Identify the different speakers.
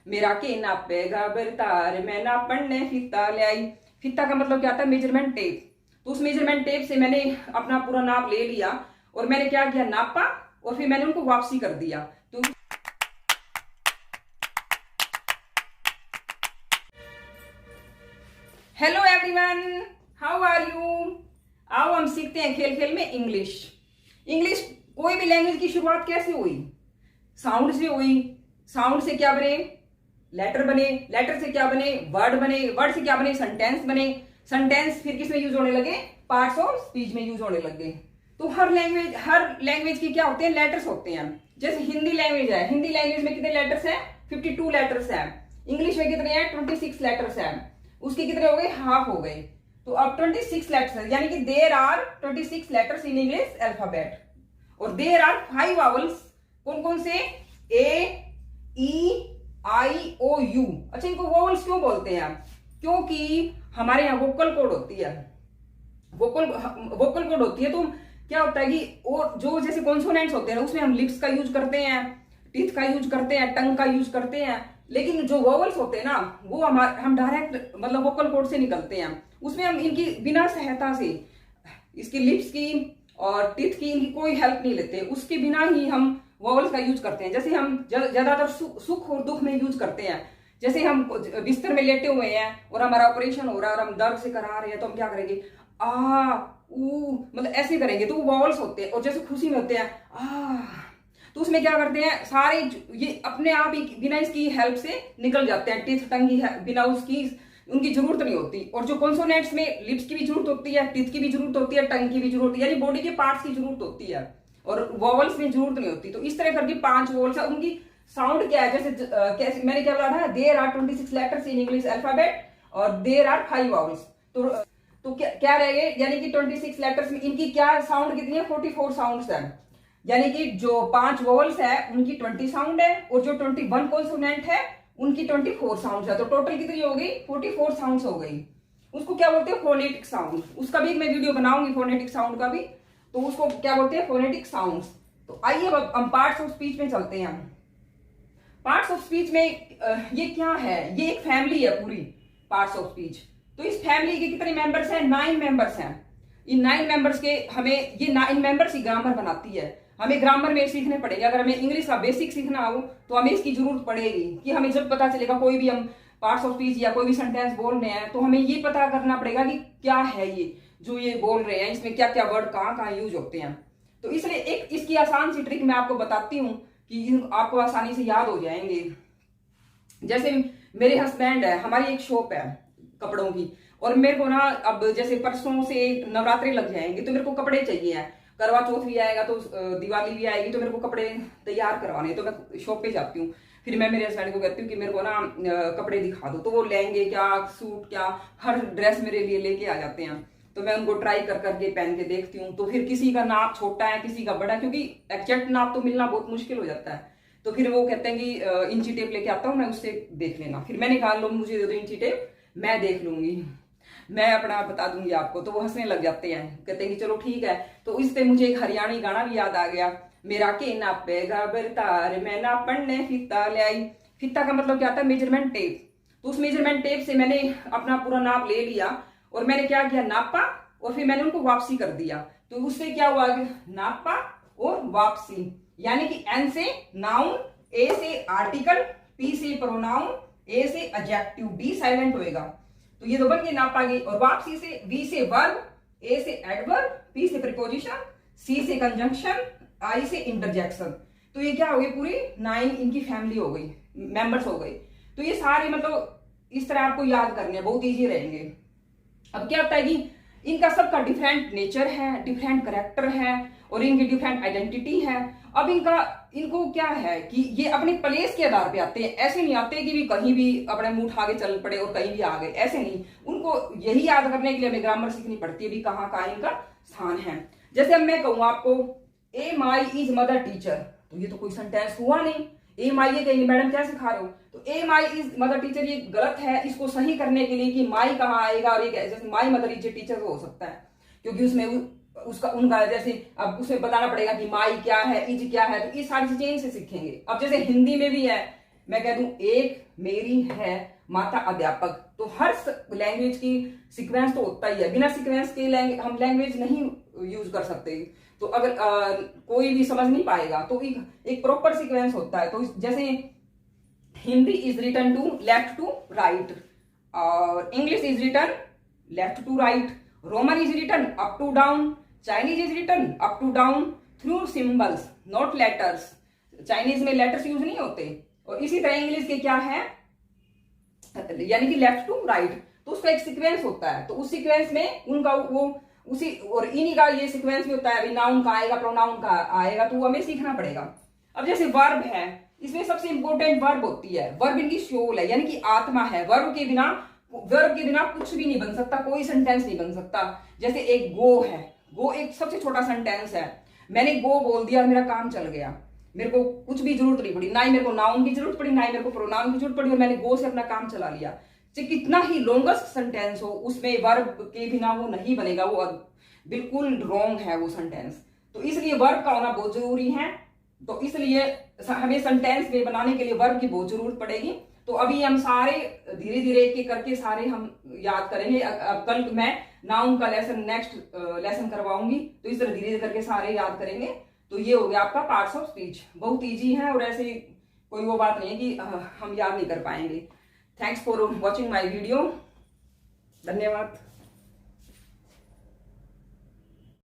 Speaker 1: मेरा के नापेगा बरतार मैं ना पढ़ने फीता ले आई। फीता का मतलब क्या आता है? Measurement tape. तो उस मेजरमेंट टेप से मैंने अपना पूरा नाप ले लिया और मैंने क्या किया, नापा और फिर मैंने उनको वापसी कर दिया। तो hello everyone, how are you. आओ हम सीखते हैं खेल खेल में इंग्लिश। इंग्लिश कोई भी लैंग्वेज की शुरुआत कैसे हुई? साउंड से हुई। साउंड से क्या बने? लेटर बने। लेटर से क्या बने? वर्ड बने। वर्ड से क्या बने? सेंटेंस बने। सेंटेंस फिर किस में यूज होने लगे? पार्ट्स ऑफ स्पीच में यूज होने लगे। तो हर लैंग्वेज की क्या होते हैं? लेटर्स होते हैं। जैसे हिंदी लैंग्वेज है, हिंदी लैंग्वेज में कितने लेटर्स हैं? 52 लेटर्स हैं। इंग्लिश में कितने हैं? 26 लेटर्स हैं। उसके कितने हो गए? हाफ हो गए। तो अब 26 लेटर्स है, यानी कि there are 26 letters in English alphabet और देयर आर 5 वावल्स। कौन कौन से? A, E, I, O, U. अच्छा, इनको वोवल्स क्यों बोलते हैं? क्योंकि हमारे यहाँ वोकल कोड होती है। वोकल कोड होती है। तो क्या होता है कि और जो जैसे कॉन्सोनेंट्स होते हैं उसमें हम लिप्स का यूज करते हैं, टीथ का यूज करते हैं, टंग का यूज करते हैं। लेकिन जो वोवल्स होते हैं ना, वो हम डायरेक्ट मतलब वोकल कोड से निकलते हैं। उसमें हम इनकी बिना सहायता से, इसकी लिप्स की और टीथ की, इनकी कोई हेल्प नहीं लेते। उसके बिना ही हम वोवल्स का यूज करते हैं। जैसे हम ज्यादातर सुख और दुख में यूज करते हैं। जैसे हम बिस्तर में लेटे हुए हैं और हमारा ऑपरेशन हो रहा है और हम दर्द से करा रहे हैं, तो हम क्या करेंगे? आ, ऊ, मतलब ऐसे करेंगे। तो वो वोवल्स होते हैं। और जैसे खुशी में होते हैं आ, तो उसमें क्या करते हैं? सारे ये अपने आप ही बिना इसकी हेल्प से निकल जाते हैं। टीथ टंग की बिना उसकी उनकी जरूरत नहीं होती। और जो कॉन्सोनेंट्स में लिप्स की भी जरूरत होती है, टीथ की भी जरूरत होती है, टंग की भी जरूरत होती है, यानी बॉडी के पार्ट्स की जरूरत होती है और वोवल्स में जरूरत नहीं होती। तो इस तरह करके 5 वोवल्स है। उनकी साउंड क्या है? जैसे कैसे मैंने क्या बोला था? There are 26 letters in English alphabet और देयर आर 5 वोवल्स। तो क्या रह गए? यानी कि 26 लेटर्स में इनकी क्या साउंड कितनी है? 44 साउंड्स है। यानी कि जो 5 वोवल्स है उनकी 20 साउंड है और जो 21 कॉन्सोनेंट है उनकी 24 साउंड है। तो टोटल कितनी हो गई? 44 साउंड्स हो गई। उसको क्या बोलते हैं? Phonetic sound. उसका भी मैं वीडियो बनाऊंगी फोनेटिक साउंड का भी। तो उसको क्या बोलते हैं? Phonetic sounds. तो आइए अब हम पार्ट्स ऑफ स्पीच में चलते हैं। पार्ट्स ऑफ स्पीच में ये क्या है? ये एक फैमिली है पूरी, पार्ट्स ऑफ स्पीच। तो इस फैमिली के कितने मेंबर्स हैं? 9 मेंबर्स हैं। इन 9 मेंबर्स के हमें ये 9 मेंबर्स ही ग्रामर बनाती है। हमें ग्रामर में सीखने पड़ेगा। अगर हमें इंग्लिश का बेसिक सीखना हो तो हमें इसकी जरूरत पड़ेगी कि हमें जब पता चलेगा कोई भी हम पार्ट्स ऑफ स्पीच या कोई भी सेंटेंस बोल रहे हैं, तो हमें ये पता करना पड़ेगा कि क्या है ये जो ये बोल रहे हैं, इसमें क्या क्या वर्ड कहाँ कहाँ यूज होते हैं। तो इसलिए एक इसकी आसान सी ट्रिक मैं आपको बताती हूँ कि आपको आसानी से याद हो जाएंगे। जैसे मेरे हस्बैंड है, हमारी एक शॉप है कपड़ों की, और मेरे को ना अब जैसे परसों से नवरात्रे लग जाएंगे तो मेरे को कपड़े चाहिए। करवा चौथ भी आएगा तो दिवाली भी आएगी, तो मेरे को कपड़े तैयार करवाने हैं। तो मैं शॉप पे जाती हूँ। फिर मैं मेरे हस्बैंड को कहती हूँ कि मेरे को ना कपड़े दिखा दो। तो वो लहंगे क्या, सूट क्या, हर ड्रेस मेरे लिए लेके आ जाते हैं। तो मैं उनको ट्राई कर करके पहन के देखती हूँ। तो फिर किसी का नाप छोटा है, किसी का बड़ा, क्योंकि एग्जैक्ट नाप तो मिलना बहुत मुश्किल हो जाता है। तो फिर वो कहते हैं कि इंची टेप लेके आता हूँ, मैं उससे देख लेना। फिर मैंने कहा लो मुझे दे दो इंची टेप, मैं देख लूंगी, मैं अपना बता दूंगी आपको। तो वो हंसने लग जाते हैं, कहते हैं कि चलो ठीक है। तो इससे मुझे एक हरियाणी गाना भी याद आ गया। मेरा के नापेगा बरतार मैं ना पढ़ने फीता ले आई। फीता का मतलब क्या आता है? Measurement tape. तो उस मेजरमेंट टेप से मैंने अपना पूरा नाप ले लिया और मैंने क्या किया? नापा और फिर मैंने उनको वापसी कर दिया। तो उससे क्या हुआ? नापा और वापसी। यानी कि एन से नाउन, ए से आर्टिकल, पी से प्रोनाउन, ए से एडजेक्टिव, डी साइलेंट होएगा। तो ये तो बन गई नापा गई। और वापसी से वी से वर्ब, ए से एडवर्ब, पी से प्रीपोजिशन, सी से कंजंक्शन, आई से इंटरजेक्शन। तो ये क्या हो गई? पूरी 9 इनकी फैमिली हो गई, मेंबर्स हो गए। तो ये सारे मतलब इस तरह आपको याद करने हैं, बहुत ईजी रहेंगे। अब क्या होता है कि इनका सबका डिफरेंट नेचर है, डिफरेंट करेक्टर है और इनकी डिफरेंट आइडेंटिटी है। अब इनको क्या है कि ये अपने प्लेस के आधार पे आते हैं। ऐसे नहीं आते कि भी कहीं भी अपने मुंह उठा के चल पड़े और कहीं भी आ गए, ऐसे नहीं। उनको यही याद करने के लिए हमें ग्रामर सीखनी पड़ती है भी कहाँ कहाँ इनका स्थान है। जैसे अब मैं कहूँ आपको ए माई इज मदर टीचर, तो ये तो कोई सेंटेंस हुआ नहीं। ए माई ये कहेंगे मैडम क्या सिखा रहे हो? तो ए माई इज मदर टीचर ये गलत है। इसको सही करने के लिए कि माई कहाँ आएगा और ये जैसे माई मदर इज टीचर हो सकता है, क्योंकि उसमें उसका उनका जैसे अब उसमें बताना पड़ेगा कि माई क्या है, इज क्या है। तो ये सारी चीजें इनसे सीखेंगे। अब जैसे हिंदी में भी है मैं कह दूं एक मेरी है माता अध्यापक, तो हर लैंग्वेज की सीक्वेंस तो होता ही है, बिना सीक्वेंस के हम लैंग्वेज नहीं यूज कर सकते। तो अगर कोई भी समझ नहीं पाएगा तो एक प्रॉपर सीक्वेंस होता है। तो जैसे Hindi is written to left to right, और English is written left to right, Roman is written up to down, Chinese is written up to down through symbols not letters. Chinese में letters use नहीं होते। और इसी तरह English के क्या है, यानी कि लेफ्ट टू राइट, तो उसका एक सीक्वेंस होता है। तो उस सीक्वेंस में उनका वो उसी और इन्हीं का ये सीक्वेंस भी होता है। अभी नाउन का आएगा, प्रोनाउन का आएगा, तो वो हमें सीखना पड़ेगा। अब जैसे वर्ब है, इसमें सबसे इंपॉर्टेंट वर्ब होती है, वर्ब इनकी सोल है, यानी कि आत्मा है। वर्ब के बिना कुछ भी नहीं बन सकता, कोई सेंटेंस नहीं बन सकता। जैसे एक गो है, गो एक सबसे छोटा सेंटेंस है। मैंने गो बोल दिया, मेरा काम चल गया, मेरे को कुछ भी जरूरत नहीं पड़ी, ना ही मेरे को नाउन की जरूरत पड़ी, ना ही मेरे को प्रोनाउन की जरूरत पड़ी, और मैंने गो से अपना काम चला लिया। चाहे कितना ही लॉन्गेस्ट सेंटेंस हो, उसमें वर्ब के बिना वो नहीं बनेगा, वो बिल्कुल रॉन्ग है वो सेंटेंस। तो इसलिए वर्ब का होना बहुत जरूरी है। तो इसलिए हमें सेंटेंस में बनाने के लिए वर्ब की बहुत जरूरत पड़ेगी। तो अभी हम सारे धीरे धीरे एक करके सारे हम याद करेंगे। अब कल मैं नाउन का नेक्स्ट लेसन करवाऊंगी, तो इस तरह धीरे धीरे करके सारे याद करेंगे। तो ये हो गया आपका पार्ट्स ऑफ स्पीच, बहुत इजी है, और ऐसे कोई वो बात नहीं है कि हम याद नहीं कर पाएंगे। Thanks for watching my video, धन्यवाद।